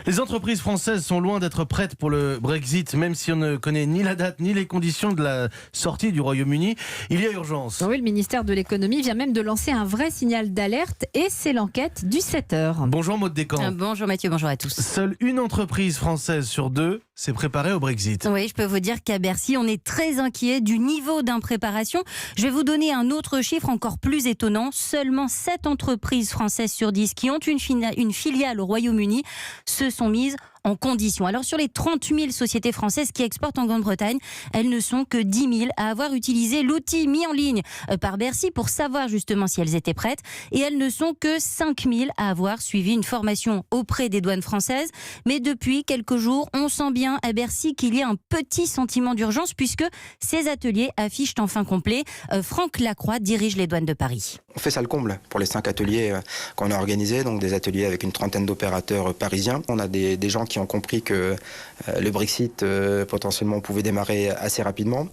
Les entreprises françaises sont loin d'être prêtes pour le Brexit, même si on ne connaît ni la date ni les conditions de la sortie du Royaume-Uni. Il y a urgence. Oui, le ministère de l'économie vient même de lancer un vrai signal d'alerte et c'est l'enquête du 7h. Bonjour Maud Descamps. Bonjour Mathieu, bonjour à tous. Seule une entreprise française sur deux s'est préparée au Brexit. Oui, je peux vous dire qu'à Bercy, on est très inquiet du niveau d'impréparation. Je vais vous donner un autre chiffre encore plus étonnant. Seulement 7 entreprises françaises sur 10 qui ont une filiale au Royaume-Uni se sont mises en condition. Alors sur les 30 000 sociétés françaises qui exportent en Grande-Bretagne, elles ne sont que 10 000 à avoir utilisé l'outil mis en ligne par Bercy pour savoir justement si elles étaient prêtes. Et elles ne sont que 5 000 à avoir suivi une formation auprès des douanes françaises. Mais depuis quelques jours, on sent bien à Bercy qu'il y a un petit sentiment d'urgence puisque ces ateliers affichent en fin complet. Franck Lacroix dirige les douanes de Paris. On fait ça le comble pour les 5 ateliers qu'on a organisés, donc des ateliers avec une trentaine d'opérateurs parisiens. On a des gens qui ont compris que le Brexit potentiellement pouvait démarrer assez rapidement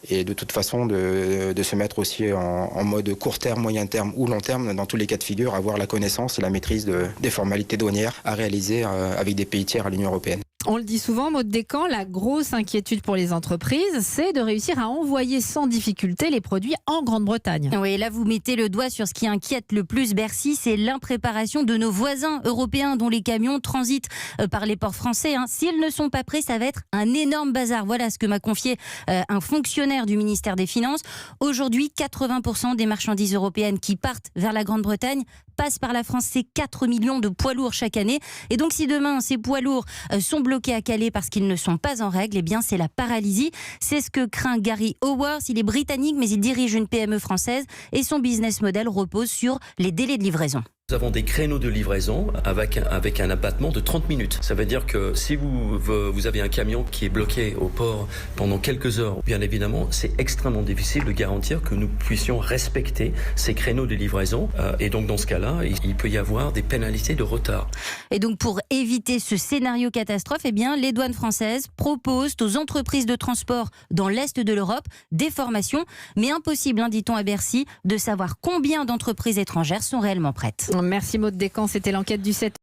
et de toute façon de se mettre aussi en mode court terme, moyen terme ou long terme, dans tous les cas de figure, avoir la connaissance et la maîtrise des formalités douanières à réaliser avec des pays tiers à l'Union européenne. On le dit souvent, Maud Descamps, la grosse inquiétude pour les entreprises, c'est de réussir à envoyer sans difficulté les produits en Grande-Bretagne. Oui, là vous mettez le doigt sur ce qui inquiète le plus Bercy, c'est l'impréparation de nos voisins européens dont les camions transitent par les ports français. S'ils ne sont pas prêts, ça va être un énorme bazar. Voilà ce que m'a confié un fonctionnaire du ministère des Finances. Aujourd'hui, 80% des marchandises européennes qui partent vers la Grande-Bretagne passent par la France. C'est 4 millions de poids lourds chaque année. Et donc si demain ces poids lourds sont bloqués à Calais parce qu'ils ne sont pas en règle, eh bien c'est la paralysie. C'est ce que craint Gary Howard. Il est britannique mais il dirige une PME française et son business model repose sur les délais de livraison. Nous avons des créneaux de livraison avec un abattement de 30 minutes. Ça veut dire que si vous avez un camion qui est bloqué au port pendant quelques heures, bien évidemment, c'est extrêmement difficile de garantir que nous puissions respecter ces créneaux de livraison. Et donc, dans ce cas-là, il peut y avoir des pénalités de retard. Et donc, pour éviter ce scénario catastrophe, eh bien, les douanes françaises proposent aux entreprises de transport dans l'Est de l'Europe des formations. Mais impossible, dit-on à Bercy, de savoir combien d'entreprises étrangères sont réellement prêtes. Merci Maud Descamps, c'était l'enquête du 7h.